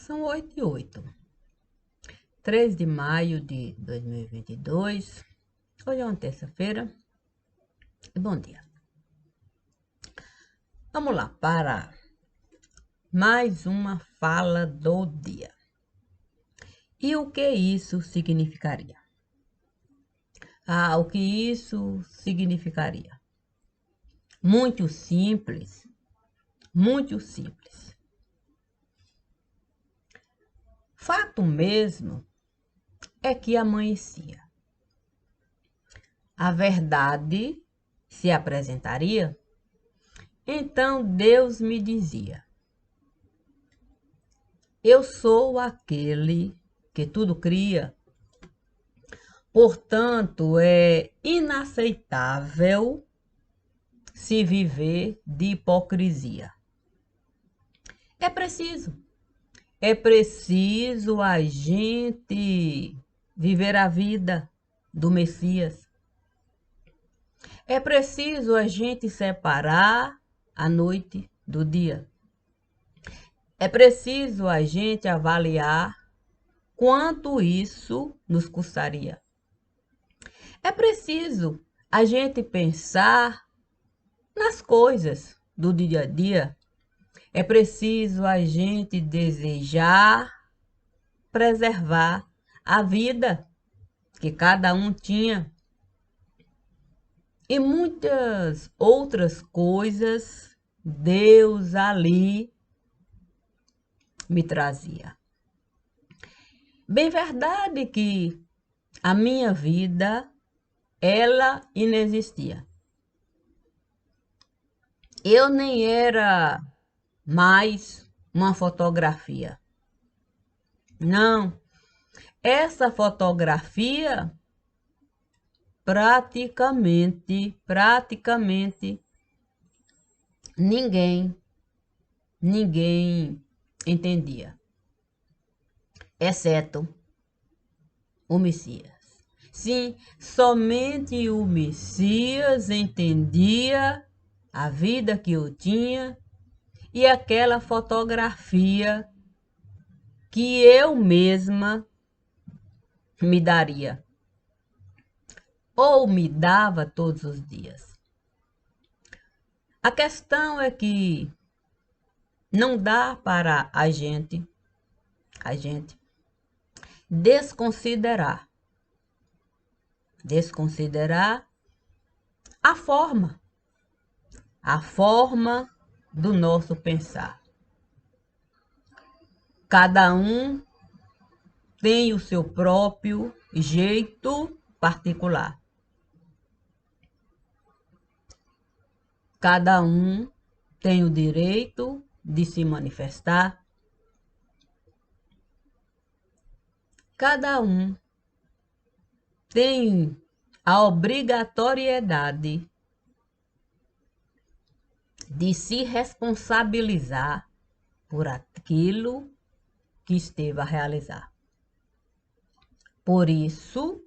São 8h08. 3 de maio de 2022. Hoje é uma terça-feira. E bom dia. Vamos lá para mais uma fala do dia. E o que isso significaria? O que isso significaria? Muito simples. Muito simples. Fato mesmo é que amanhecia. A verdade se apresentaria. Então Deus me dizia: eu sou aquele que tudo cria. Portanto, é inaceitável se viver de hipocrisia. É preciso a gente viver a vida do Messias. É preciso a gente separar a noite do dia. É preciso a gente avaliar quanto isso nos custaria. É preciso a gente pensar nas coisas do dia a dia. É preciso a gente desejar preservar a vida que cada um tinha. E muitas outras coisas Deus ali me trazia. Bem verdade que a minha vida, ela inexistia. Eu nem era mais uma fotografia. Não, essa fotografia praticamente ninguém entendia, exceto o Messias. Sim, somente o Messias entendia a vida que eu tinha e aquela fotografia que eu mesma me daria, ou me dava todos os dias. A questão é que não dá para a gente desconsiderar a forma do nosso pensar. Cada um tem o seu próprio jeito particular. Cada um tem o direito de se manifestar. Cada um tem a obrigatoriedade de se responsabilizar por aquilo que esteve a realizar. Por isso,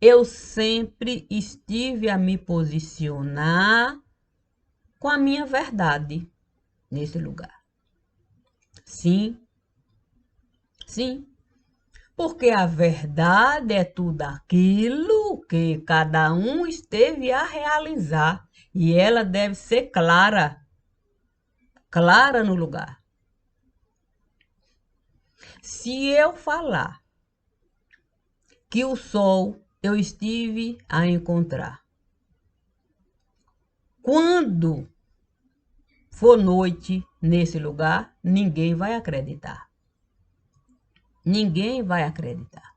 eu sempre estive a me posicionar com a minha verdade nesse lugar. Sim, porque a verdade é tudo aquilo que cada um esteve a realizar e ela deve ser clara no lugar. Se eu falar que o sol eu estive a encontrar, quando for noite nesse lugar, ninguém vai acreditar. Ninguém vai acreditar.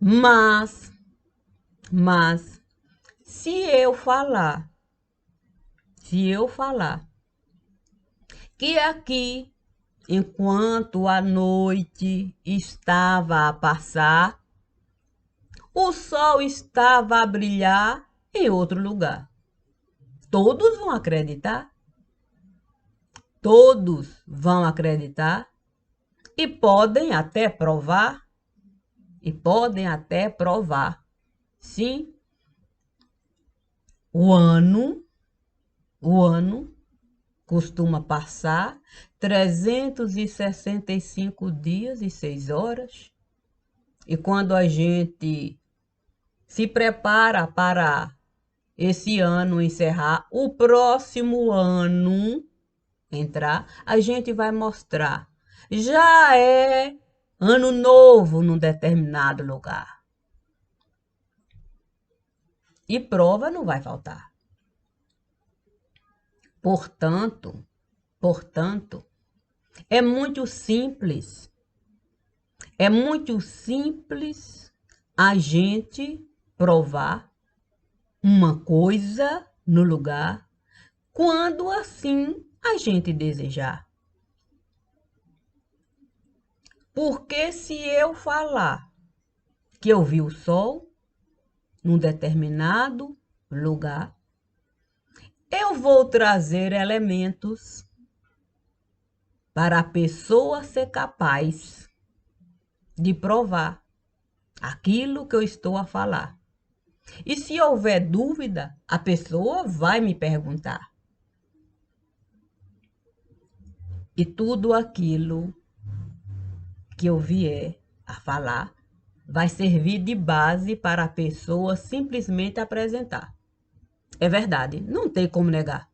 Mas, se eu falar que aqui, enquanto a noite estava a passar, o sol estava a brilhar em outro lugar, todos vão acreditar. Todos vão acreditar e podem até provar. Sim, o ano costuma passar 365 dias e 6 horas. E quando a gente se prepara para esse ano encerrar, o próximo ano entrar, a gente vai mostrar. Já é ano novo num determinado lugar. E prova não vai faltar. Portanto, é muito simples. É muito simples a gente provar uma coisa no lugar quando assim a gente desejar. Porque se eu falar que eu vi o sol num determinado lugar, eu vou trazer elementos para a pessoa ser capaz de provar aquilo que eu estou a falar. E se houver dúvida, a pessoa vai me perguntar. E tudo aquilo que eu vier a falar vai servir de base para a pessoa simplesmente apresentar. É verdade, não tem como negar.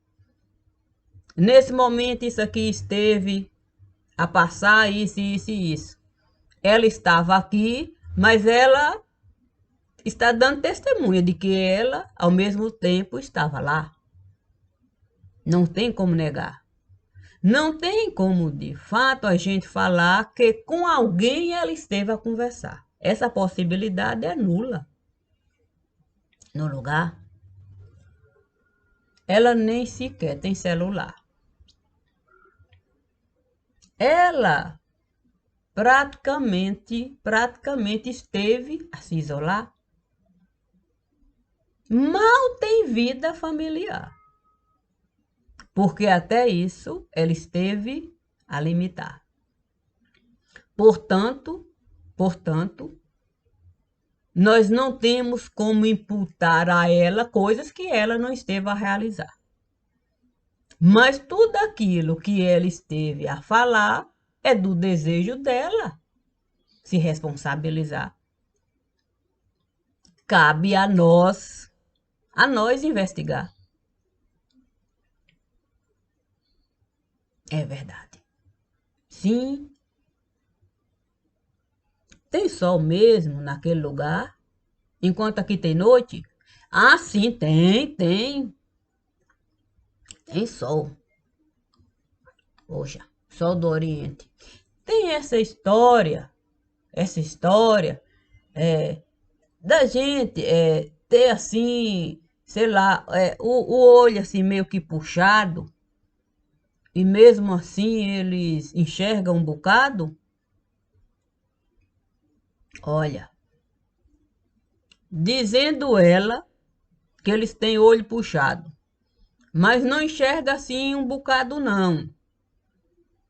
Nesse momento, isso aqui esteve a passar, isso, isso e isso. Ela estava aqui, mas ela está dando testemunha de que ela, ao mesmo tempo, estava lá. Não tem como negar. Não tem como, de fato, a gente falar que com alguém ela esteve a conversar. Essa possibilidade é nula. No lugar, ela nem sequer tem celular. Ela praticamente esteve a se isolar. Mal tem vida familiar. Porque até isso ela esteve a limitar. Portanto, nós não temos como imputar a ela coisas que ela não esteve a realizar. Mas tudo aquilo que ela esteve a falar é do desejo dela se responsabilizar. Cabe a nós investigar. É verdade. Sim. Tem sol mesmo naquele lugar? Enquanto aqui tem noite? Ah, sim, tem. Tem sol. Poxa, sol do Oriente. Tem essa história da gente ter assim, sei lá, o olho assim meio que puxado, e mesmo assim eles enxergam um bocado. Olha, dizendo ela que eles têm olho puxado, mas não enxerga assim um bocado não.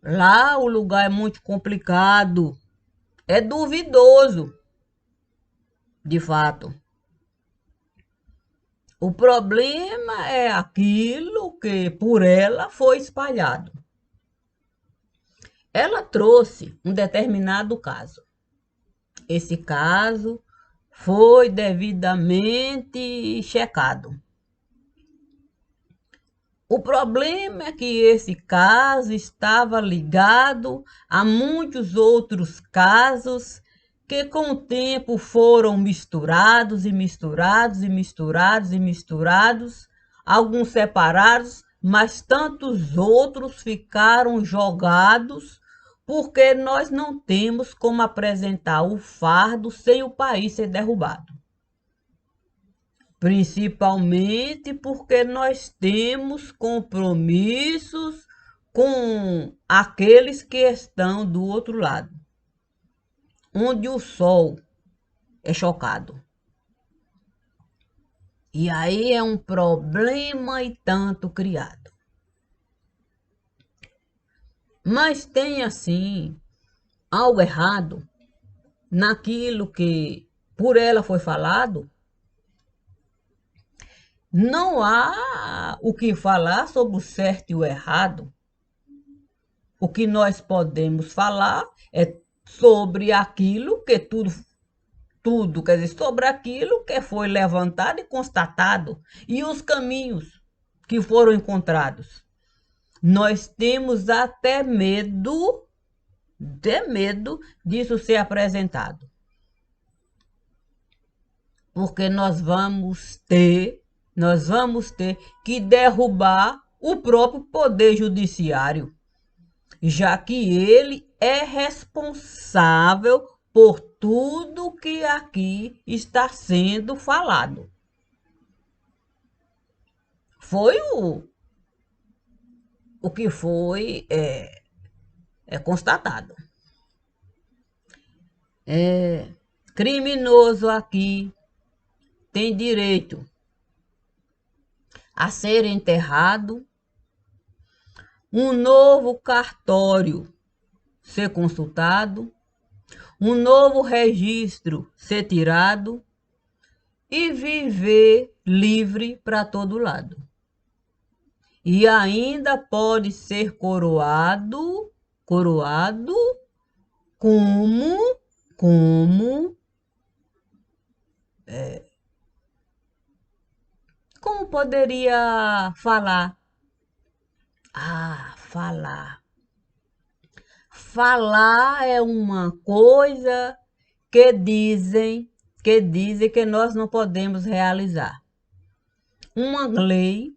Lá o lugar é muito complicado, é duvidoso, de fato. O problema é aquilo que por ela foi espalhado. Ela trouxe um determinado caso. Esse caso foi devidamente checado. O problema é que esse caso estava ligado a muitos outros casos que com o tempo foram misturados e misturados e misturados e misturados, alguns separados, mas tantos outros ficaram jogados porque nós não temos como apresentar o fardo sem o país ser derrubado. Principalmente porque nós temos compromissos com aqueles que estão do outro lado, onde o sol é chocado. E aí é um problema e tanto criado. Mas tem assim algo errado naquilo que por ela foi falado. Não há o que falar sobre o certo e o errado. O que nós podemos falar é sobre aquilo que tudo, quer dizer, sobre aquilo que foi levantado e constatado e os caminhos que foram encontrados. Nós temos até medo disso ser apresentado, porque nós vamos ter que derrubar o próprio poder judiciário, já que ele é responsável por tudo que aqui está sendo falado. Foi o que foi constatado. Criminoso aqui tem direito a ser enterrado, um novo cartório ser consultado, um novo registro ser tirado e viver livre para todo lado. E ainda pode ser coroado como como poderia falar? Falar. Falar é uma coisa que dizem que nós não podemos realizar. Uma lei,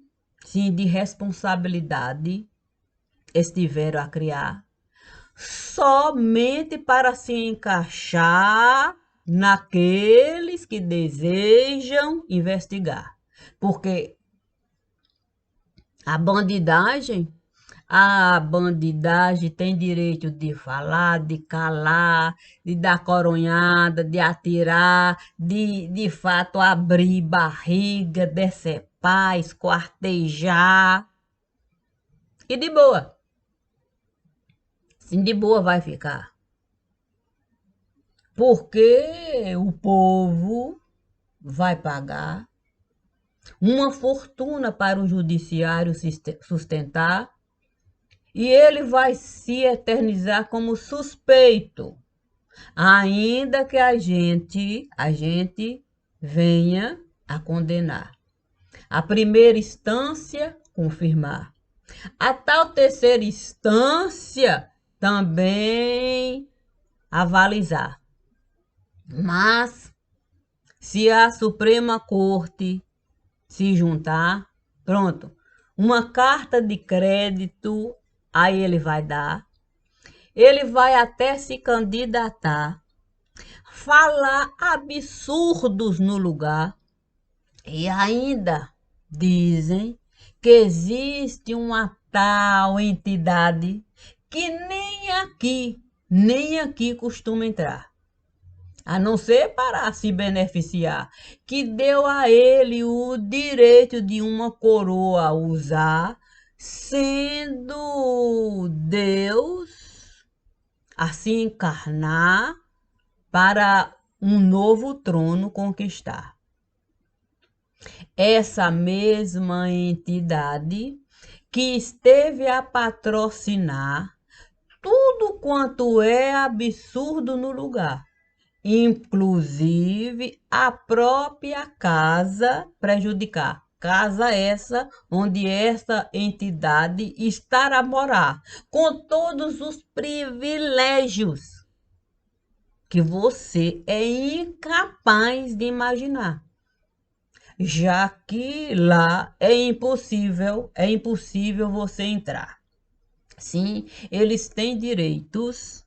sim, de responsabilidade estiveram a criar somente para se encaixar naqueles que desejam investigar. Porque a bandidagem tem direito de falar, de calar, de dar coronhada, de atirar, de fato abrir barriga, decepar, esquartejar. E de boa. Sim, de boa vai ficar. Porque o povo vai pagar uma fortuna para o judiciário sustentar e ele vai se eternizar como suspeito, ainda que a gente venha a condenar. A primeira instância, confirmar. A tal terceira instância também avalizar. Mas, se a Suprema Corte se juntar, pronto, uma carta de crédito, aí ele vai dar, ele vai até se candidatar, falar absurdos no lugar, e ainda dizem que existe uma tal entidade que nem aqui costuma entrar, a não ser para se beneficiar, que deu a ele o direito de uma coroa usar, sendo Deus a se encarnar para um novo trono conquistar. Essa mesma entidade que esteve a patrocinar tudo quanto é absurdo no lugar, inclusive a própria casa prejudicar. Casa essa onde essa entidade está a morar, com todos os privilégios que você é incapaz de imaginar, já que lá é impossível você entrar. Sim, eles têm direitos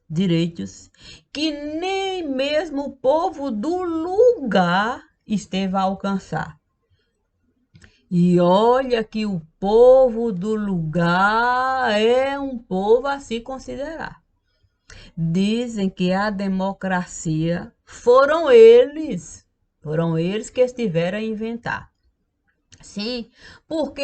que nem mesmo o povo do lugar esteve a alcançar. E olha que o povo do lugar é um povo a se considerar. Dizem que a democracia foram eles que estiveram a inventar. Sim, porque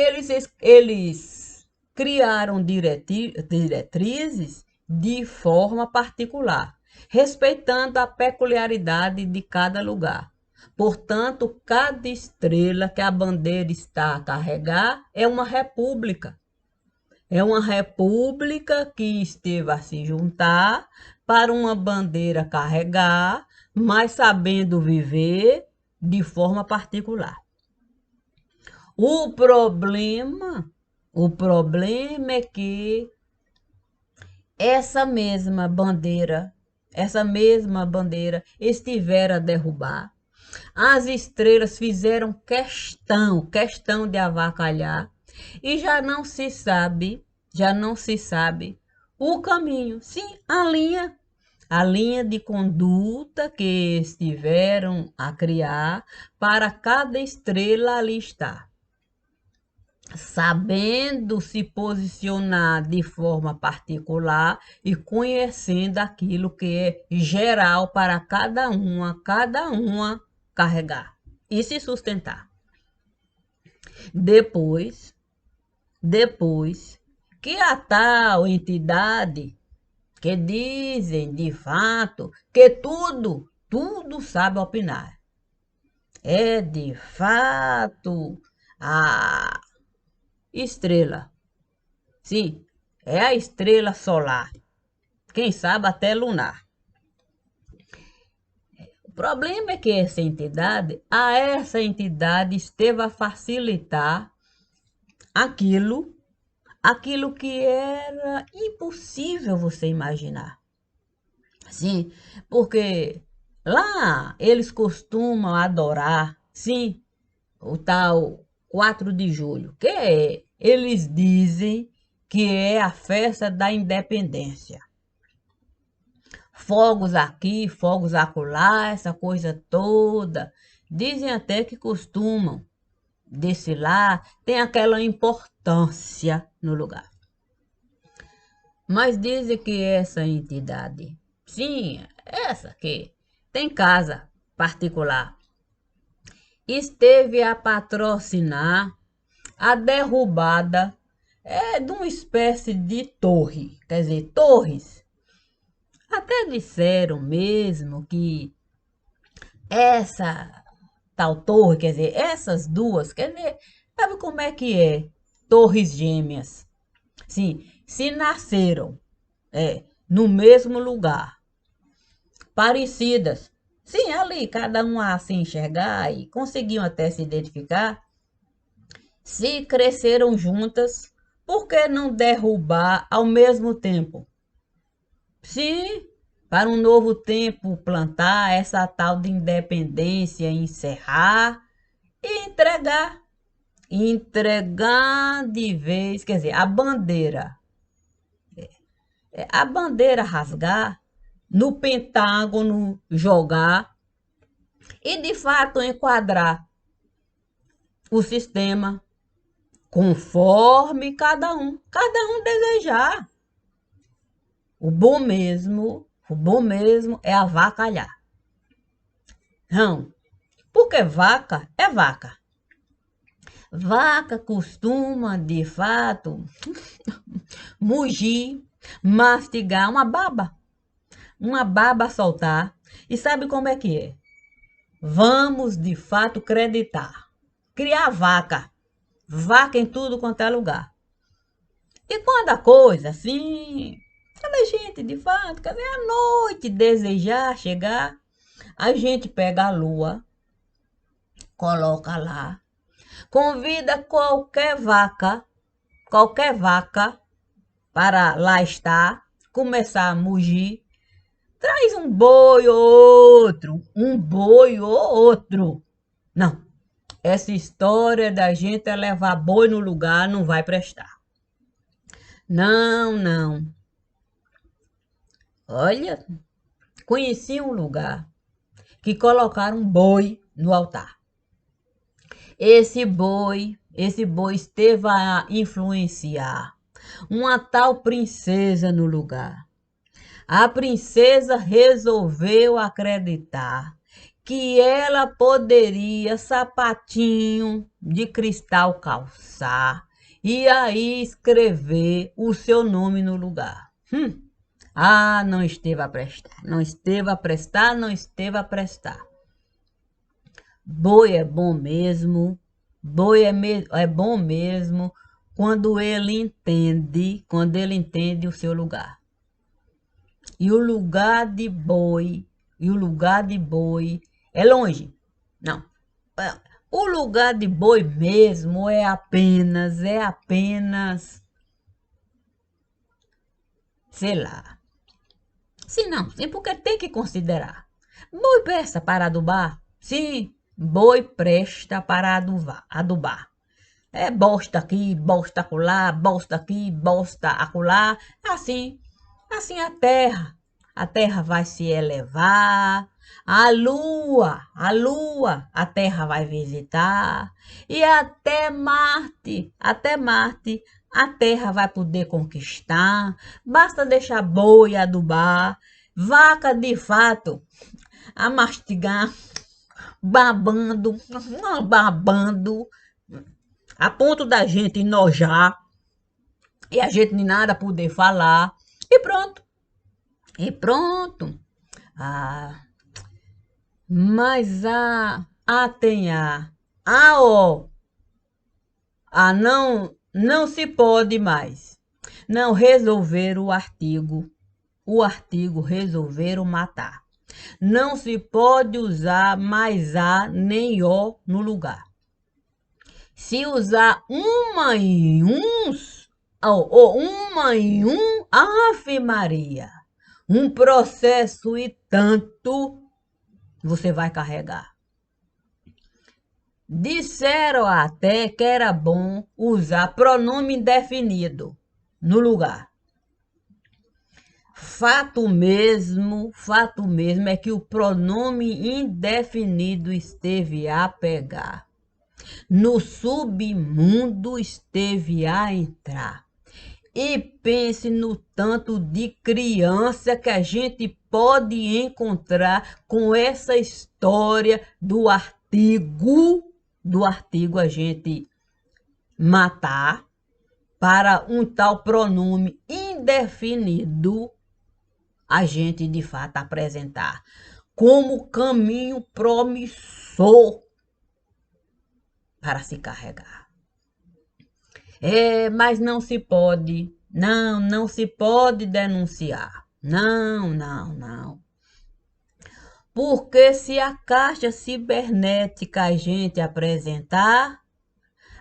eles criaram diretrizes de forma particular, respeitando a peculiaridade de cada lugar. Portanto, cada estrela que a bandeira está a carregar é uma república. É uma república que esteve a se juntar para uma bandeira carregar, mas sabendo viver de forma particular. O problema é que essa mesma bandeira estivera a derrubar. As estrelas fizeram questão de avacalhar e já não se sabe o caminho, sim, a linha de conduta que estiveram a criar para cada estrela ali estar. Sabendo se posicionar de forma particular e conhecendo aquilo que é geral para cada uma carregar e se sustentar. Depois que a tal entidade que dizem de fato que tudo sabe opinar, é de fato a estrela. Sim, é a estrela solar. Quem sabe até lunar. O problema é que essa entidade esteve a facilitar aquilo que era impossível você imaginar. Sim, porque lá eles costumam adorar, sim, o tal 4 de julho, eles dizem que é a festa da independência. Fogos aqui, fogos acolá, essa coisa toda. Dizem até que costumam desfilar, tem aquela importância no lugar. Mas dizem que essa entidade, sim, essa que tem casa particular, esteve a patrocinar a derrubada de uma espécie de torre, quer dizer, torres. Até disseram mesmo que essa tal torre, quer dizer, essas duas, quer dizer, sabe como é que é? Torres gêmeas. Sim, se nasceram no mesmo lugar, parecidas. Sim, ali, cada um a se enxergar e conseguiam até se identificar. Se cresceram juntas, por que não derrubar ao mesmo tempo? Se para um novo tempo plantar essa tal de independência, encerrar e entregar de vez, quer dizer, a bandeira rasgar, no Pentágono jogar e de fato enquadrar o sistema conforme cada um desejar. O bom mesmo é avacalhar. Não, porque vaca é vaca. Vaca costuma, de fato, mugir, mastigar uma baba a soltar. E sabe como é que é? Vamos, de fato, acreditar. Criar vaca em tudo quanto é lugar. E quando a coisa, assim, quando a gente, de fato, quer dizer, à noite desejar chegar, a gente pega a lua, coloca lá, convida qualquer vaca para lá estar, começar a mugir, traz um boi ou outro. Não, essa história da gente levar boi no lugar não vai prestar. Não, não. Olha, conheci um lugar que colocaram um boi no altar. Esse boi esteve a influenciar uma tal princesa no lugar. A princesa resolveu acreditar que ela poderia sapatinho de cristal calçar e aí escrever o seu nome no lugar. Ah, não esteve a prestar, não esteve a prestar, não esteve a prestar. Boi é bom mesmo. Boi é bom mesmo quando ele entende o seu lugar. E o lugar de boi, e o lugar de boi é longe. Não. O lugar de boi mesmo é apenas, sei lá. Sim, não, sim, porque tem que considerar. Boi presta para adubar? Sim, boi presta para adubar. É bosta aqui, bosta acolá, bosta aqui, bosta acolá. Assim a terra vai se elevar, a terra vai visitar, e até Marte, a terra vai poder conquistar. Basta deixar boi adubar, vaca de fato a mastigar, babando, babando, a ponto da gente enojar e a gente nem nada poder falar. E pronto. E pronto. Ah, mas tem não se pode mais. Não resolver o artigo resolver o matar. Não se pode usar mais a nem o no lugar. Se usar uma em uns, ou uma em um, Ave Maria, um processo e tanto você vai carregar. Disseram até que era bom usar pronome indefinido no lugar. Fato mesmo é que o pronome indefinido esteve a pegar. No submundo esteve a entrar. E pense no tanto de criança que a gente pode encontrar com essa história do artigo a gente matar para um tal pronome indefinido a gente de fato apresentar como caminho promissor para se carregar. Mas não se pode denunciar. Não, não, não. Porque se a caixa cibernética a gente apresentar,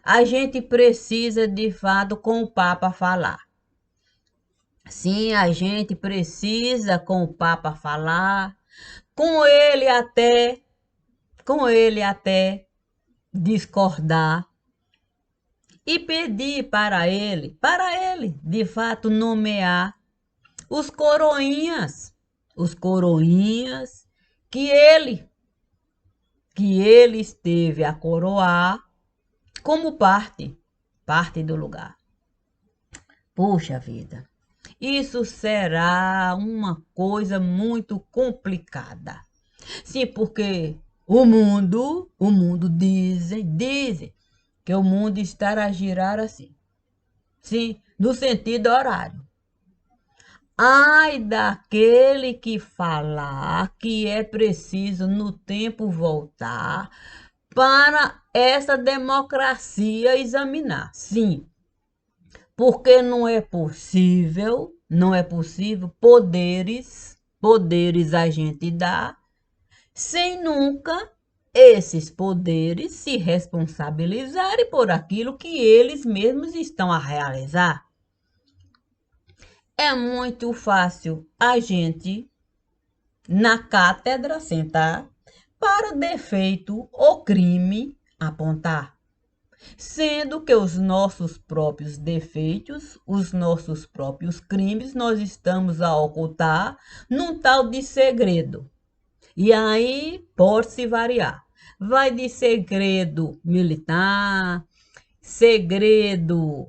a gente precisa de fato com o Papa falar. Sim, a gente precisa com o Papa falar, com ele até discordar e pedir para ele, de fato, nomear os coroinhas que ele esteve a coroar como parte do lugar. Puxa vida, isso será uma coisa muito complicada. Sim, porque o mundo dizem que o mundo está a girar assim. Sim, no sentido horário. Ai daquele que falar que é preciso no tempo voltar para essa democracia examinar. Sim, porque não é possível poderes a gente dá sem nunca esses poderes se responsabilizarem por aquilo que eles mesmos estão a realizar. É muito fácil a gente, na cátedra, sentar para defeito ou crime apontar. Sendo que os nossos próprios defeitos, os nossos próprios crimes, nós estamos a ocultar num tal de segredo. E aí pode se variar. Vai de segredo militar, segredo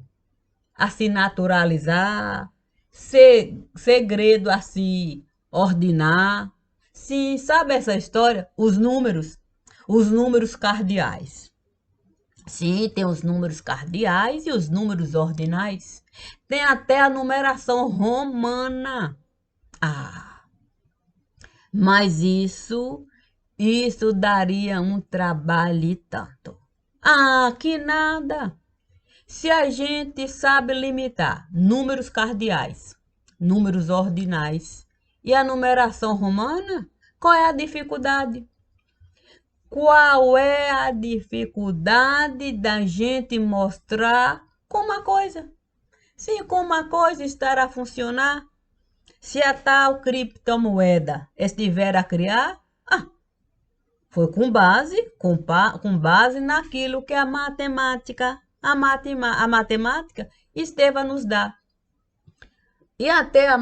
a se naturalizar, segredo a se ordinar. Sim, sabe essa história? Os números cardeais. Sim, tem os números cardeais e os números ordinais. Tem até a numeração romana. Ah, mas Isso daria um trabalho e tanto. Ah, que nada! Se a gente sabe limitar números cardeais, números ordinais e a numeração romana, qual é a dificuldade? Qual é a dificuldade da gente mostrar como a coisa? Sim, como a coisa estará a funcionar? Se a tal criptomoeda estiver a criar, foi com base naquilo que a matemática esteve a nos dar. E até a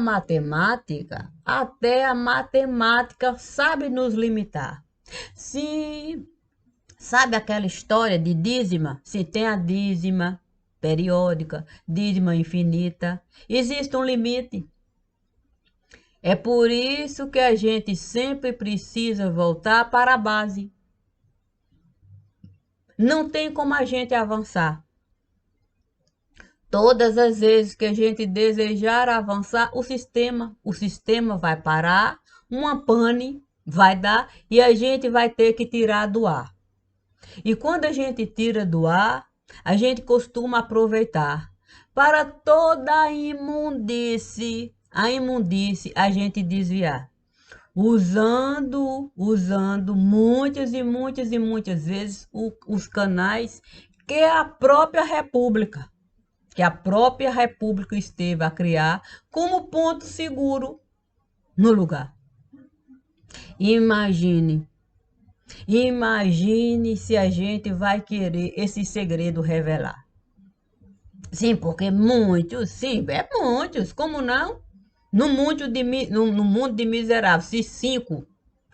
matemática sabe nos limitar. Sim, sabe aquela história de dízima? Se tem a dízima periódica, dízima infinita, existe um limite. É por isso que a gente sempre precisa voltar para a base. Não tem como a gente avançar. Todas as vezes que a gente desejar avançar, o sistema vai parar, uma pane vai dar e a gente vai ter que tirar do ar. E quando a gente tira do ar, a gente costuma aproveitar para toda a imundície a gente desviar. Usando muitas e muitas e muitas vezes os canais que a própria República esteve a criar como ponto seguro no lugar. Imagine se a gente vai querer esse segredo revelar. Sim, porque muitos, sim, muitos, como não? No mundo de miseráveis, se 5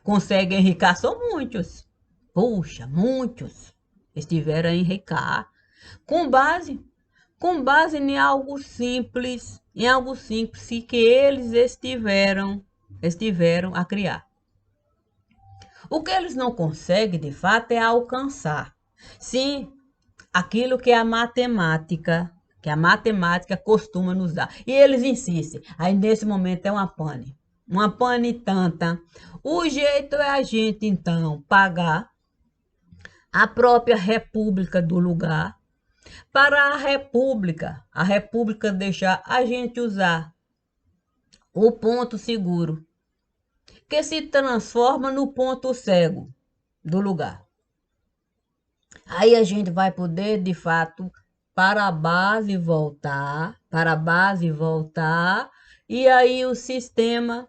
conseguem enricar, são muitos. Puxa, muitos estiveram a enricar com base em algo simples que eles estiveram a criar. O que eles não conseguem, de fato, é alcançar. Sim, aquilo que a matemática costuma nos dar. E eles insistem. Aí, nesse momento, é uma pane tanta. O jeito é a gente, então, pagar a própria república do lugar para a república deixar a gente usar o ponto seguro, que se transforma no ponto cego do lugar. Aí a gente vai poder, de fato, para a base voltar, e aí o sistema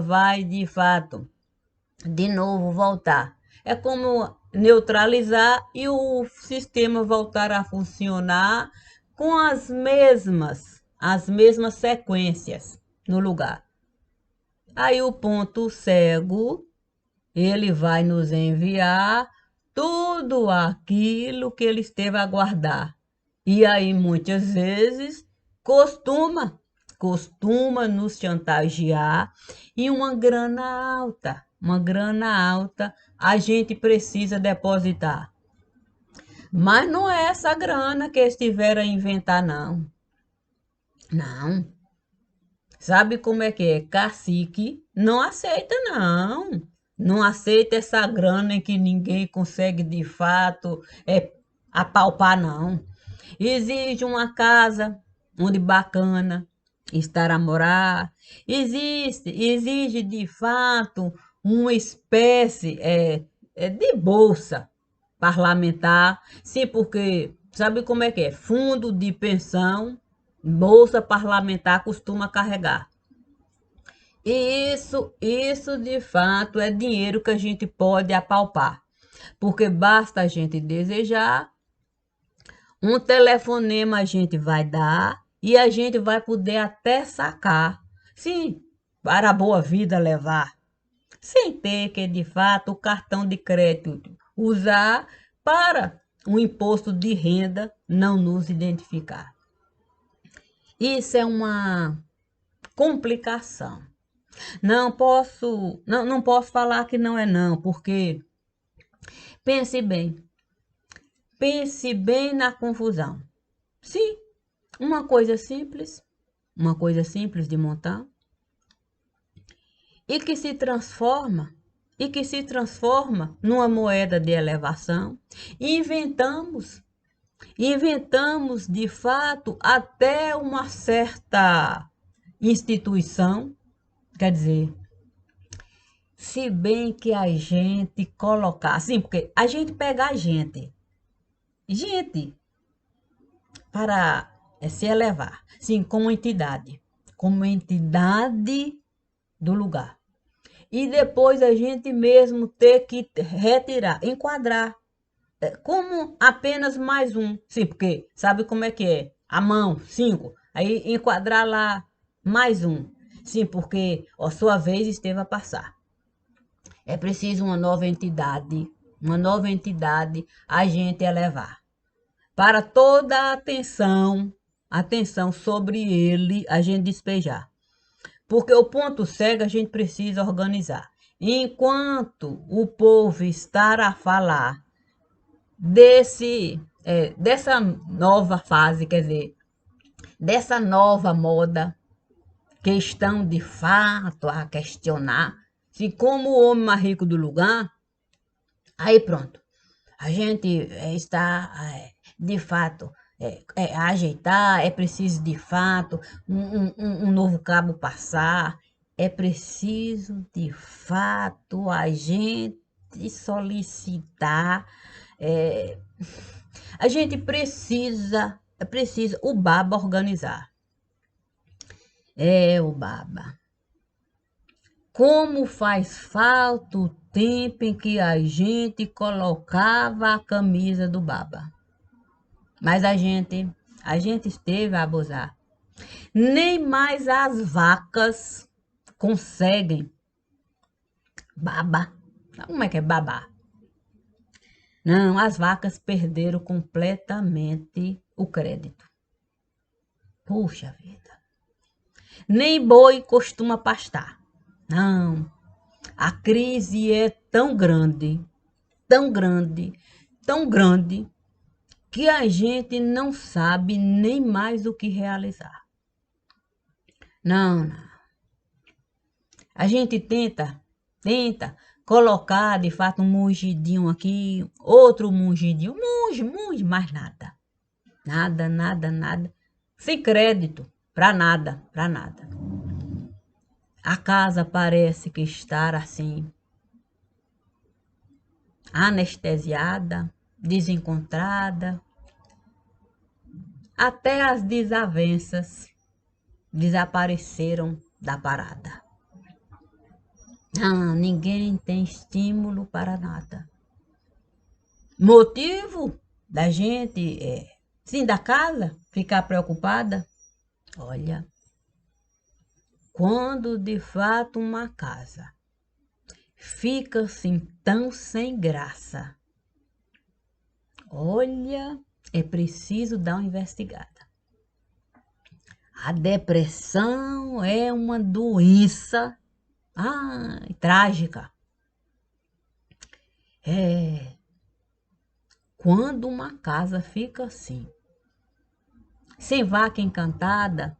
vai, de fato, de novo voltar. É como neutralizar e o sistema voltar a funcionar com as mesmas sequências no lugar. Aí o ponto cego, ele vai nos enviar tudo aquilo que ele esteve a guardar. E aí, muitas vezes, costuma nos chantagear e uma grana alta, a gente precisa depositar. Mas não é essa grana que estiver a inventar, não. Não. Sabe como é que é? Cacique não aceita, não. Não aceita essa grana em que ninguém consegue, de fato, apalpar, não. Exige uma casa onde bacana estar a morar. Exige, de fato, uma espécie de bolsa parlamentar. Sim, porque sabe como é que é? Fundo de pensão, bolsa parlamentar costuma carregar. E isso de fato é dinheiro que a gente pode apalpar, porque basta a gente desejar, um telefonema a gente vai dar e a gente vai poder até sacar, sim, para a boa vida levar, sem ter que de fato o cartão de crédito usar para o imposto de renda não nos identificar. Isso é uma complicação. Não posso falar que não é não, porque pense bem, pense bem na confusão. Sim, uma coisa simples de montar e que se transforma e que se transforma numa moeda de elevação. Inventamos de fato até uma certa instituição, quer dizer, se bem que a gente colocar, assim, porque a gente pega gente para se elevar, sim, como entidade do lugar. E depois a gente mesmo ter que retirar, enquadrar, como apenas mais um. Sim, porque sabe como é que é? A mão, 5. Aí enquadrar lá mais um. Sim, porque a sua vez esteve a passar. É preciso uma nova entidade a gente elevar. Para toda a atenção sobre ele a gente despejar. Porque o ponto cego a gente precisa organizar. Enquanto o povo estar a falar dessa nova fase, quer dizer, dessa nova moda, que estão de fato a questionar se como o homem mais rico do lugar, aí pronto, a gente está de fato a ajeitar, é preciso de fato um novo cabo passar, é preciso de fato a gente solicitar, é, a gente precisa o baba organizar. O baba. Como faz falta o tempo em que a gente colocava a camisa do baba. Mas a gente esteve a abusar. Nem mais as vacas conseguem baba. Como é que é babar? Não, as vacas perderam completamente o crédito. Puxa vida. Nem boi costuma pastar. Não, a crise é tão grande, tão grande, tão grande, que a gente não sabe nem mais o que realizar. Não. A gente tenta colocar de fato um mungidinho aqui, outro mungidinho, munge, mais nada. Nada. Sem crédito, para nada. A casa parece que está assim, anestesiada, desencontrada. Até as desavenças desapareceram da parada. Ninguém tem estímulo para nada. Motivo da gente, sim, da casa, ficar preocupada? Olha, quando de fato uma casa fica assim tão sem graça, olha, é preciso dar uma investigada. A depressão é uma doença trágica. Quando uma casa fica assim, sem vaca encantada,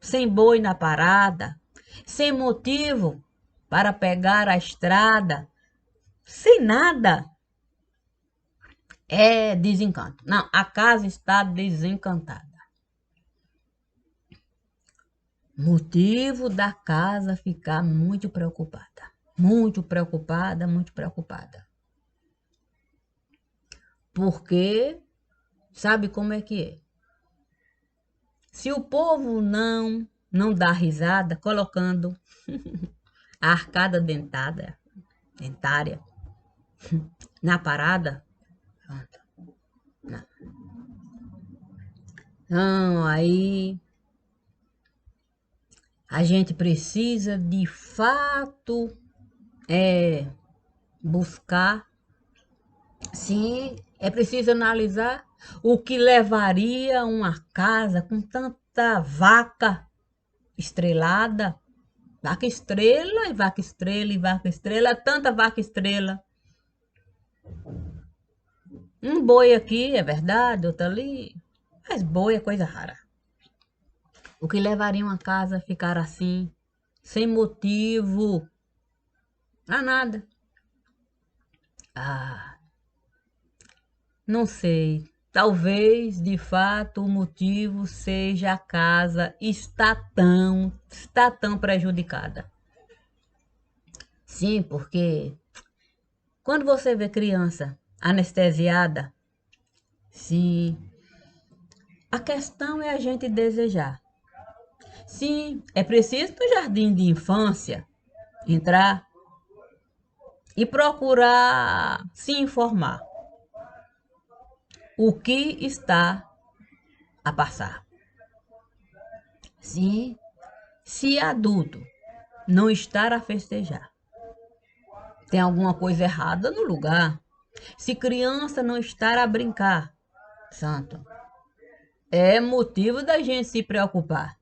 sem boi na parada, sem motivo para pegar a estrada, sem nada, é desencanto. Não, a casa está desencantada. Motivo da casa ficar muito preocupada. Muito preocupada. Porque sabe como é que é? Se o povo não dá risada colocando a arcada dentária na parada, não, aí a gente precisa de fato buscar, sim, é preciso analisar o que levaria uma casa com tanta vaca estrelada, vaca estrela e vaca estrela e vaca estrela, tanta vaca estrela. Um boi aqui, é verdade, outro ali, mas boi é coisa rara. O que levaria uma casa a ficar assim, sem motivo, a nada. Ah, não sei. Talvez, de fato, o motivo seja a casa está tão prejudicada. Sim, porque quando você vê criança anestesiada, sim, a questão é a gente desejar. Sim, é preciso no jardim de infância entrar e procurar se informar o que está a passar. Sim, se adulto não estar a festejar, tem alguma coisa errada no lugar. Se criança não estar a brincar, santo, é motivo da gente se preocupar.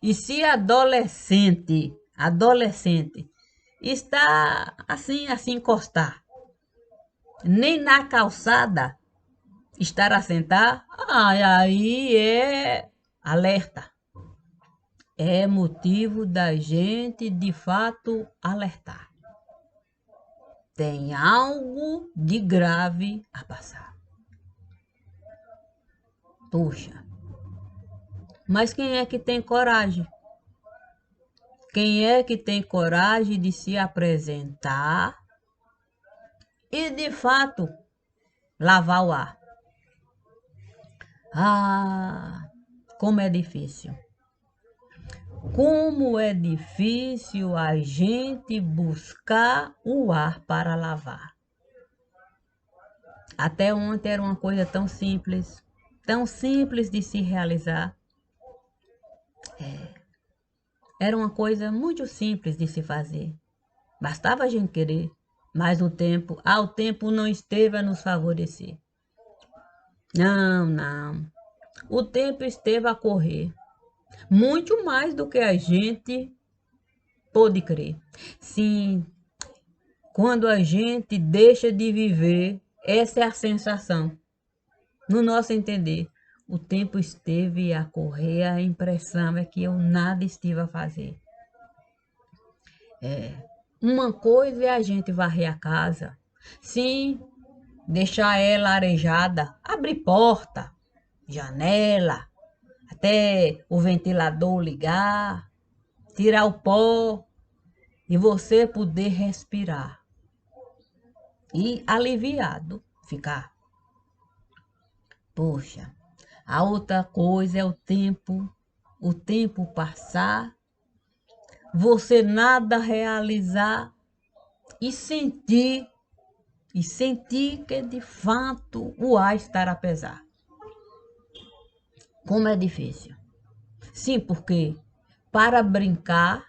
E se adolescente, está assim, assim encostar, nem na calçada estar a sentar, aí é alerta. É motivo da gente de fato alertar. Tem algo de grave a passar. Puxa, mas quem é que tem coragem? Quem é que tem coragem de se apresentar e de fato lavar o ar? Ah, como é difícil. Como é difícil a gente buscar o ar para lavar. Até ontem era uma coisa tão simples de se realizar. Era uma coisa muito simples de se fazer. Bastava a gente querer, mas o tempo não esteve a nos favorecer. Não, não. O tempo esteve a correr, muito mais do que a gente pôde crer. Sim, quando a gente deixa de viver, essa é a sensação. No nosso entender, o tempo esteve a correr, a impressão é que eu nada estive a fazer. Uma coisa é a gente varrer a casa, sim, deixar ela arejada, abrir porta, janela, até o ventilador ligar, tirar o pó e você poder respirar e aliviado ficar. Poxa, a outra coisa é o tempo passar, você nada realizar e sentir que de fato o ar estará a pesar. Como é difícil. Sim, porque para brincar,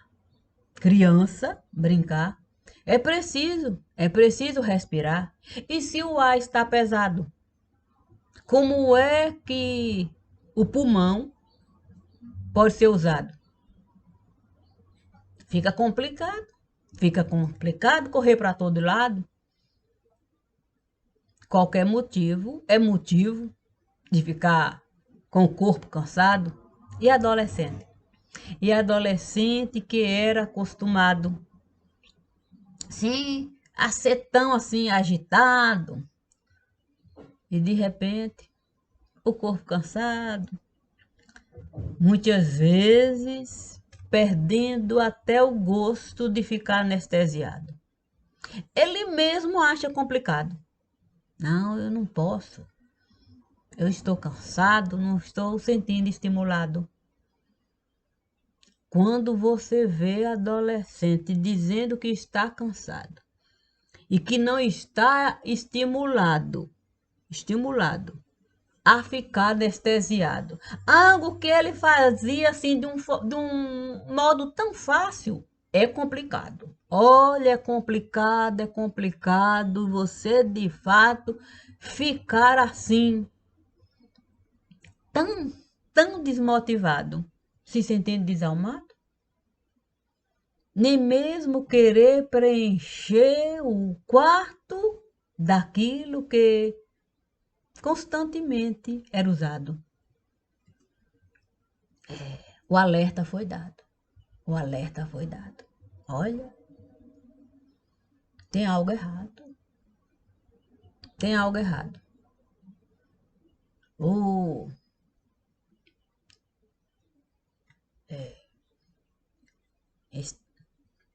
criança brincar, é preciso respirar. E se o ar está pesado, como é que o pulmão pode ser usado? Fica complicado. Fica complicado correr para todo lado. Qualquer motivo é motivo de ficar com o corpo cansado. E adolescente? E adolescente que era acostumado, sim, a ser tão assim agitado. E de repente, o corpo cansado, muitas vezes perdendo até o gosto de ficar anestesiado. Ele mesmo acha complicado. Não, eu não posso. Eu estou cansado, não estou sentindo estimulado. Quando você vê adolescente dizendo que está cansado e que não está estimulado a ficar anestesiado, algo que ele fazia assim de um modo tão fácil, é complicado. Olha, é complicado você de fato ficar assim tão, tão desmotivado, se sentindo desalmado, nem mesmo querer preencher o quarto daquilo que constantemente era usado. O alerta foi dado. O alerta foi dado. Olha, tem algo errado. Tem algo errado. Ou es-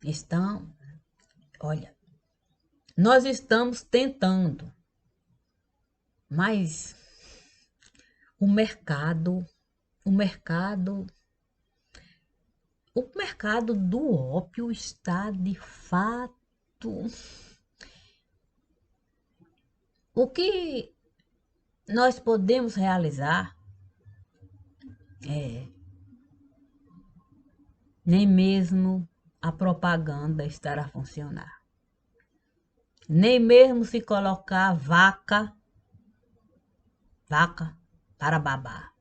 estão, olha, nós estamos tentando, mas o mercado, o mercado, o mercado do ópio está de fato. O que nós podemos realizar é nem mesmo a propaganda estará a funcionar. Nem mesmo se colocar vaca para babar.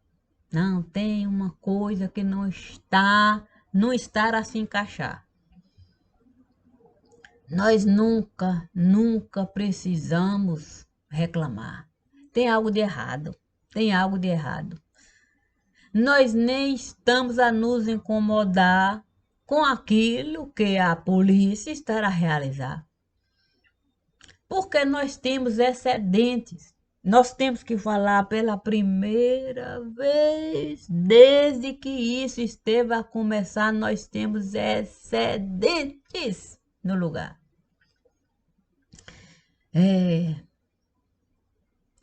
Não, tem uma coisa que não está a se encaixar. Nós nunca precisamos reclamar. Tem algo de errado. Tem algo de errado. Nós nem estamos a nos incomodar com aquilo que a polícia estará a realizar. Porque nós temos excedentes. Nós temos que falar pela primeira vez, desde que isso esteve a começar, nós temos excedentes no lugar. É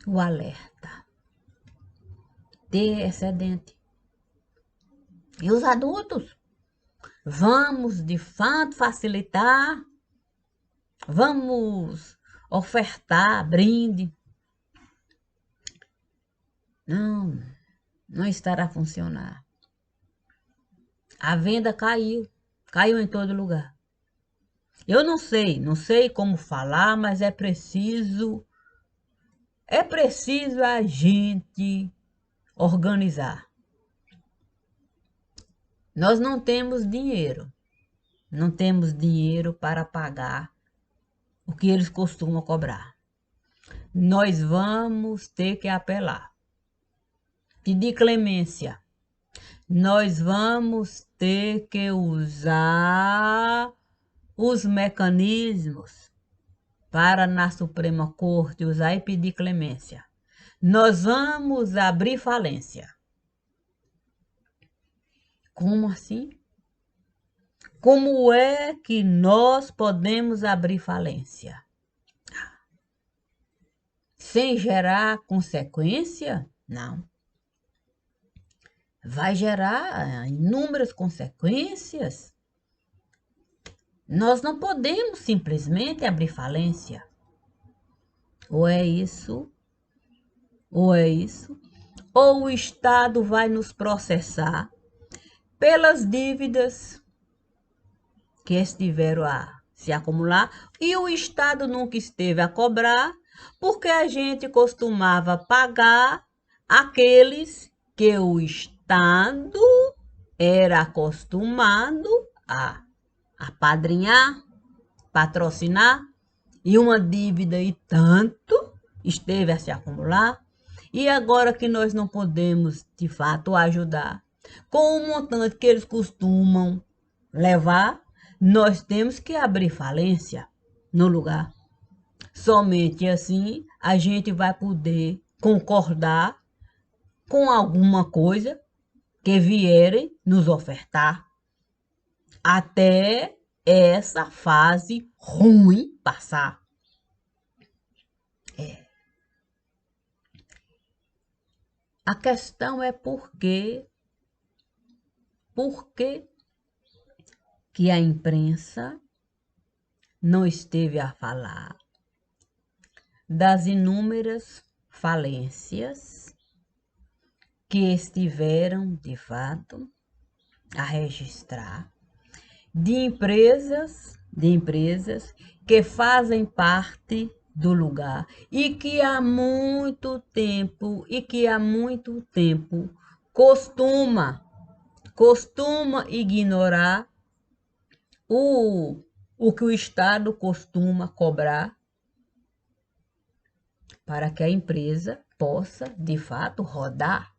o alerta. Ter excedente. E os adultos? Vamos, de fato, facilitar. Vamos ofertar brinde. Não estará a funcionar. A venda caiu em todo lugar. Eu não sei como falar, mas é preciso a gente organizar. Nós não temos dinheiro para pagar o que eles costumam cobrar. Nós vamos ter que apelar, pedir clemência. Nós vamos ter que usar os mecanismos para na Suprema Corte usar e pedir clemência. Nós vamos abrir falência. Como assim? Como é que nós podemos abrir falência? Sem gerar consequência? Não. Vai gerar inúmeras consequências. Nós não podemos simplesmente abrir falência. Ou é isso, ou é isso, ou o Estado vai nos processar pelas dívidas que estiveram a se acumular e o Estado nunca esteve a cobrar, porque a gente costumava pagar aqueles que o Estado era acostumado a apadrinhar, patrocinar, e uma dívida e tanto esteve a se acumular, e agora que nós não podemos, de fato, ajudar com o montante que eles costumam levar, nós temos que abrir falência no lugar. Somente assim a gente vai poder concordar com alguma coisa que vierem nos ofertar até essa fase ruim passar. A questão é por que que a imprensa não esteve a falar das inúmeras falências que estiveram, de fato, a registrar de empresas que fazem parte do lugar e que há muito tempo costuma ignorar o que o Estado costuma cobrar para que a empresa possa, de fato, rodar.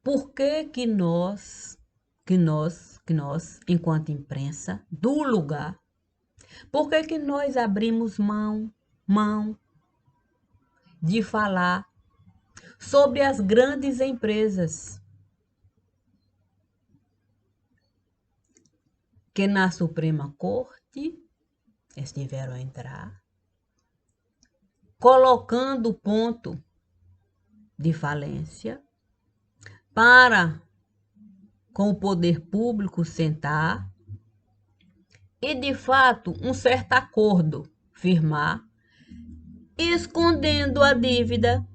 Por que nós, enquanto imprensa do lugar, Por que que nós abrimos mão de falar sobre as grandes empresas que na Suprema Corte estiveram a entrar, colocando ponto de falência para, com o poder público, sentar e, de fato, um certo acordo firmar, escondendo a dívida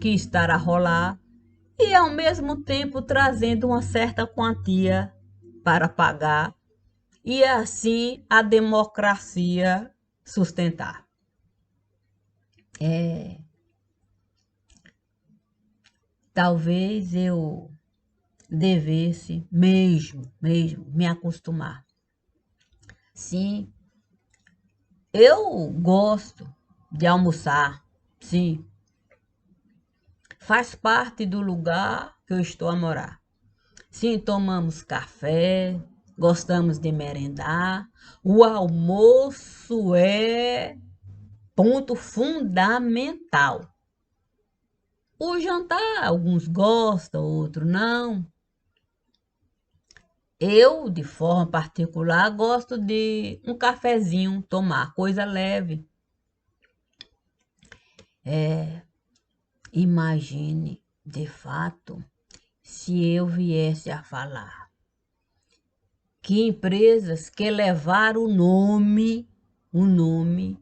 que está a rolar e, ao mesmo tempo, trazendo uma certa quantia para pagar e, assim, a democracia sustentar. Talvez eu devesse mesmo me acostumar. Sim, eu gosto de almoçar, sim. Faz parte do lugar que eu estou a morar. Sim, tomamos café, gostamos de merendar. O almoço é ponto fundamental. O jantar, alguns gostam, outros não. Eu, de forma particular, gosto de um cafezinho tomar, coisa leve. Imagine, de fato, se eu viesse a falar que empresas que levaram o nome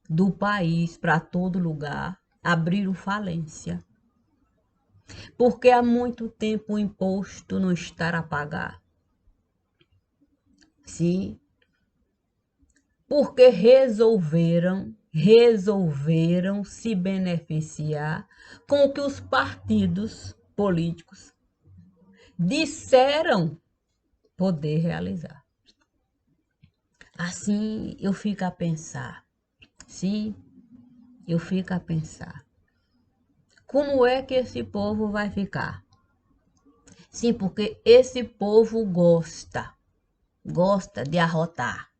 do país para todo lugar, abriram falência. Porque há muito tempo o imposto não está a pagar. Sim, porque resolveram se beneficiar com o que os partidos políticos disseram poder realizar. Assim, eu fico a pensar, sim, eu fico a pensar, como é que esse povo vai ficar? Sim, porque esse povo gosta de arrotar.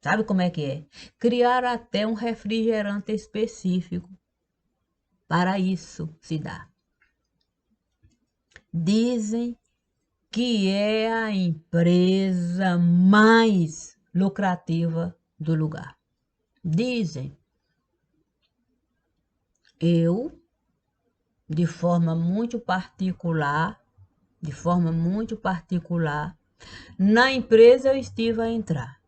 Sabe como é que é? Criar até um refrigerante específico para isso se dá. Dizem que é a empresa mais lucrativa do lugar. Dizem. Eu, de forma muito particular, na empresa eu estive a entrar.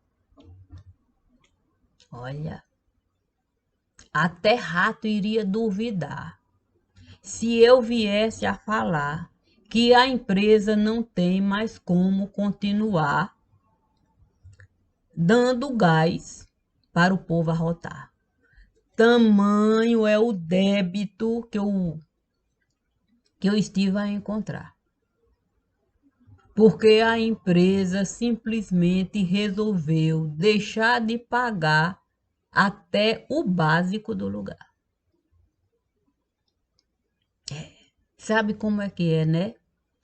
Olha, até rato iria duvidar se eu viesse a falar que a empresa não tem mais como continuar dando gás para o povo arrotar. Tamanho é o débito que eu estive a encontrar. Porque a empresa simplesmente resolveu deixar de pagar até o básico do lugar. Sabe como é que é, né?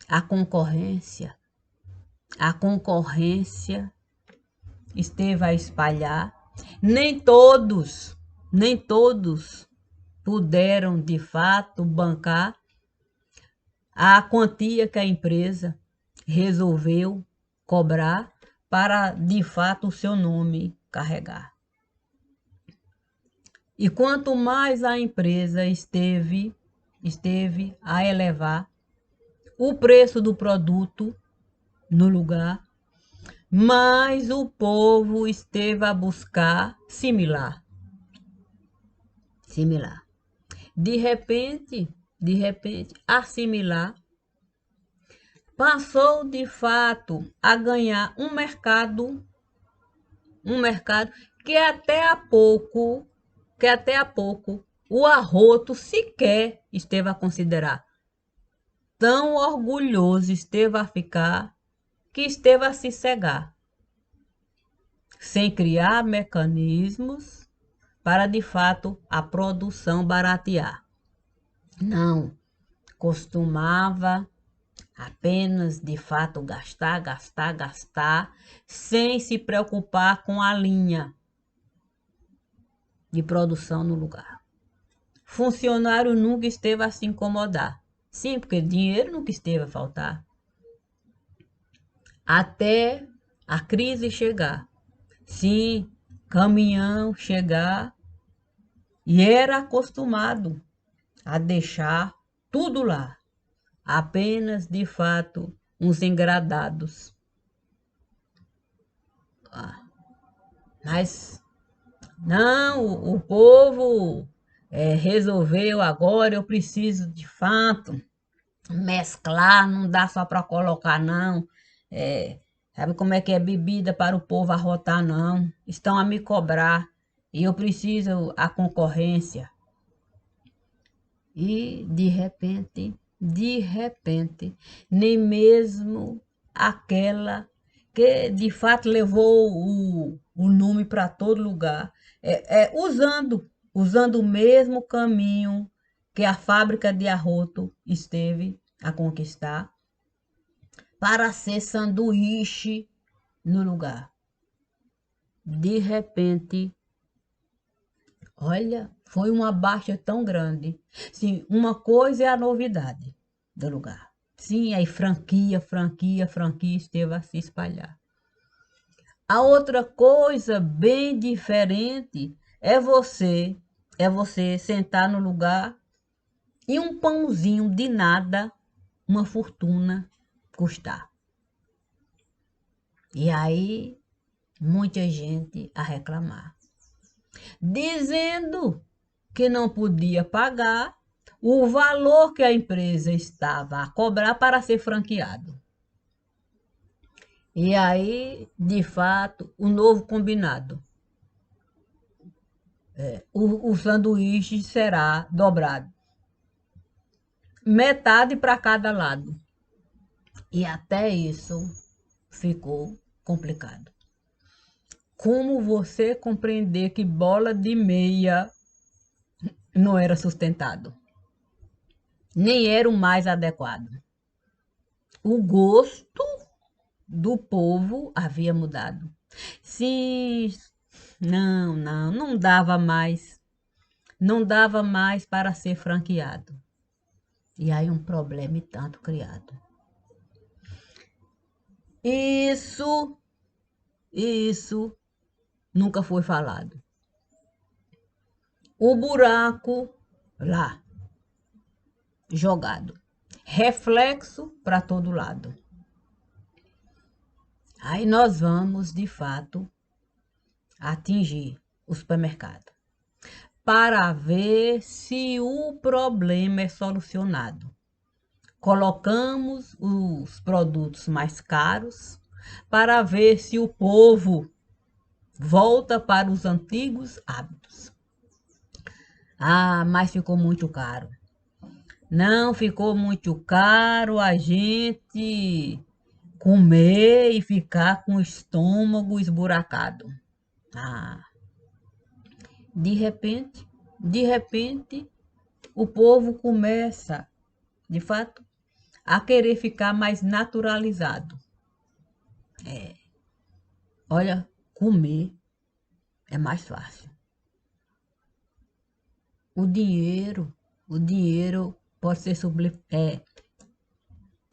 A concorrência esteve a espalhar. Nem todos puderam, de fato, bancar a quantia que a empresa resolveu cobrar para, de fato, o seu nome carregar. E quanto mais a empresa esteve a elevar o preço do produto no lugar, mais o povo esteve a buscar similar. De repente, assimilar passou de fato a ganhar um mercado que até há pouco o arroto sequer esteve a considerar. Tão orgulhoso esteve a ficar que esteve a se cegar, sem criar mecanismos para, de fato, a produção baratear. Não, costumava Apenas, de fato, gastar, gastar, gastar, sem se preocupar com a linha de produção no lugar. Funcionário nunca esteve a se incomodar. Sim, porque dinheiro nunca esteve a faltar. Até a crise chegar. Sim, caminhão chegar e era acostumado a deixar tudo lá. Apenas, de fato, uns engradados. Mas não, o povo resolveu agora, eu preciso de fato mesclar, não dá só para colocar, não. Sabe como é que é bebida para o povo arrotar, não. Estão a me cobrar e eu preciso a concorrência. E de repente, nem mesmo aquela que de fato levou o nome para todo lugar, usando o mesmo caminho que a fábrica de arroto esteve a conquistar, para ser sanduíche no lugar. De repente, olha, foi uma baixa tão grande. Sim, uma coisa é a novidade do lugar. Sim, aí franquia esteve a se espalhar. A outra coisa bem diferente é você sentar no lugar e um pãozinho de nada, uma fortuna, custar. E aí, muita gente a reclamar, dizendo que não podia pagar o valor que a empresa estava a cobrar para ser franqueado. E aí, de fato, o novo combinado. O sanduíche será dobrado. Metade para cada lado. E até isso ficou complicado. Como você compreender que bola de meia não era sustentado? Nem era o mais adequado. O gosto do povo havia mudado. Sim, não dava mais. Não dava mais para ser franqueado. E aí um problema e tanto criado. Isso nunca foi falado. O buraco lá, jogado. Reflexo para todo lado. Aí nós vamos, de fato, atingir o supermercado para ver se o problema é solucionado. Colocamos os produtos mais caros para ver se o povo volta para os antigos hábitos. Ah, mas ficou muito caro. Não ficou muito caro a gente comer e ficar com o estômago esburacado. Ah, de repente, o povo começa, de fato, a querer ficar mais naturalizado. Olha, comer é mais fácil. O dinheiro pode ser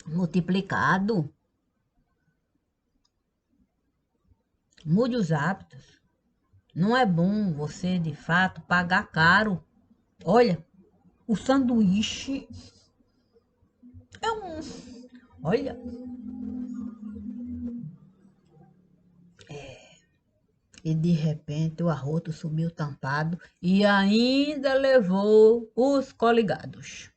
multiplicado. Mude os hábitos. Não é bom você, de fato, pagar caro. Olha, o sanduíche é um. Olha. E de repente o arroto sumiu tampado e ainda levou os coligados.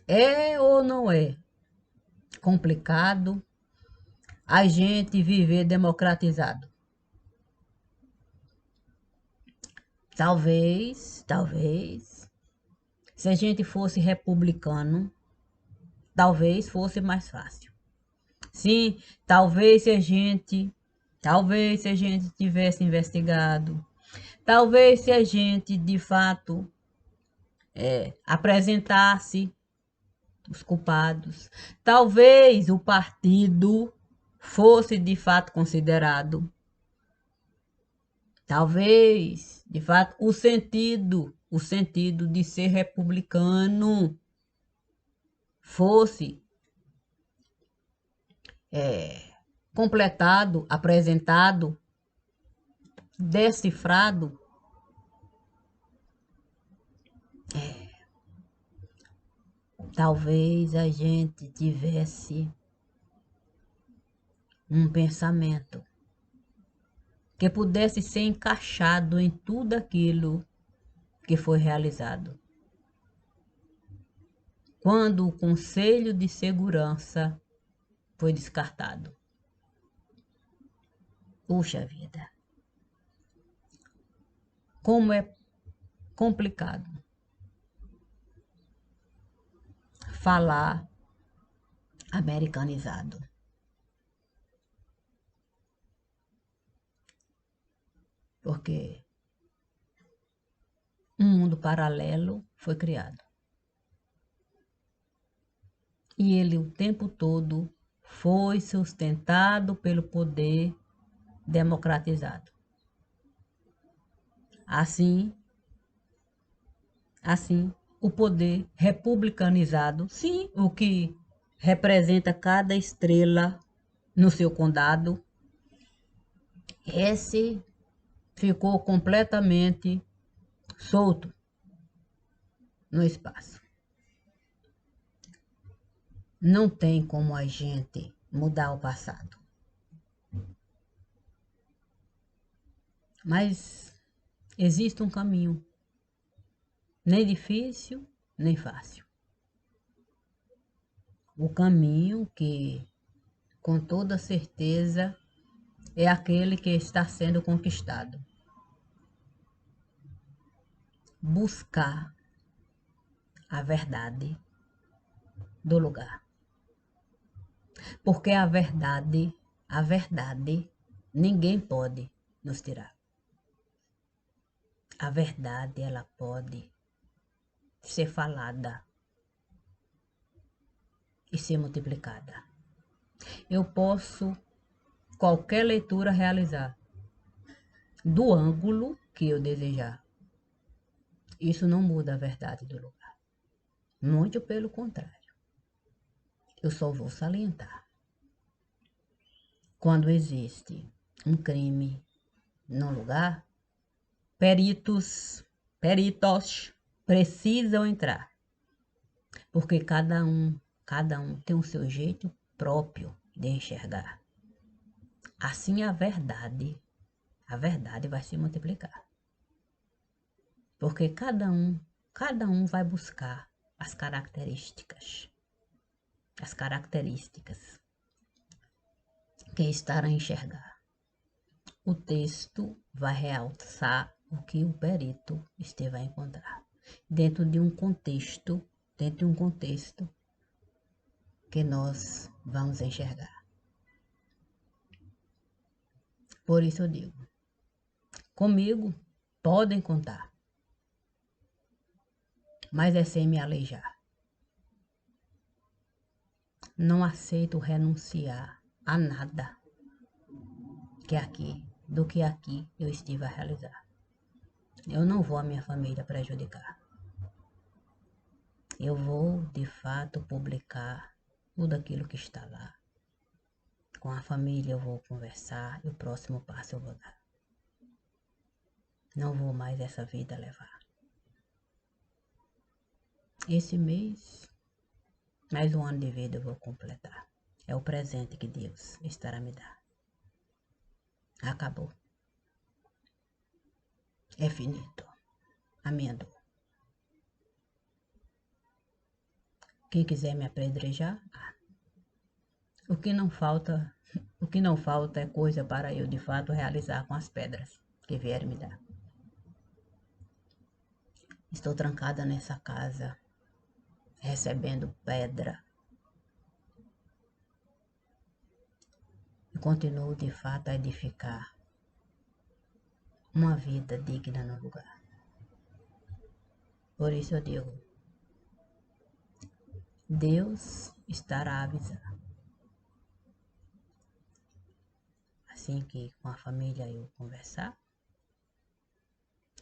É ou não é complicado a gente viver democratizado? Talvez, se a gente fosse republicano, talvez fosse mais fácil. Sim, talvez se a gente tivesse investigado, talvez se a gente, de fato, apresentar-se os culpados. Talvez o partido fosse de fato considerado. Talvez, de fato, o sentido de ser republicano fosse completado, apresentado, decifrado. Talvez a gente tivesse um pensamento que pudesse ser encaixado em tudo aquilo que foi realizado. Quando o Conselho de Segurança foi descartado. Puxa vida, como é complicado falar americanizado. Porque um mundo paralelo foi criado. E ele o tempo todo foi sustentado pelo poder democratizado. Assim, o poder republicanizado, sim, o que representa cada estrela no seu condado, esse ficou completamente solto no espaço. Não tem como a gente mudar o passado. Mas existe um caminho, nem difícil, nem fácil. O caminho que, com toda certeza, é aquele que está sendo conquistado. Buscar a verdade do lugar. Porque a verdade, ninguém pode nos tirar. A verdade, ela pode ser falada e ser multiplicada. Eu posso qualquer leitura realizar do ângulo que eu desejar. Isso não muda a verdade do lugar. Muito pelo contrário. Eu só vou salientar. Quando existe um crime num lugar, peritos precisam entrar. Porque cada um tem o seu jeito próprio de enxergar. Assim a verdade vai se multiplicar. Porque cada um vai buscar as características que está a enxergar. O texto vai realçar o que o perito esteve a encontrar. Dentro de um contexto que nós vamos enxergar. Por isso eu digo, comigo podem contar, mas é sem me aleijar. Não aceito renunciar a nada do que aqui eu estive a realizar. Eu não vou a minha família prejudicar. Eu vou, de fato, publicar tudo aquilo que está lá. Com a família eu vou conversar e o próximo passo eu vou dar. Não vou mais essa vida levar. Esse mês, mais um ano de vida eu vou completar. É o presente que Deus estará me dar. Acabou. É finito. A minha dor. Quem quiser me apedrejar, o que não falta é coisa para eu de fato realizar com as pedras que vierem me dar. Estou trancada nessa casa, recebendo pedra. E continuo de fato a edificar uma vida digna no lugar. Por isso eu digo, Deus estará avisando. Assim que com a família eu conversar,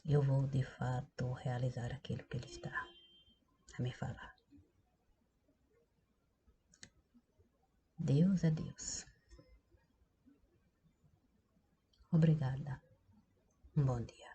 eu vou de fato realizar aquilo que Ele está a me falar. Deus é Deus. Obrigada. Um bom dia.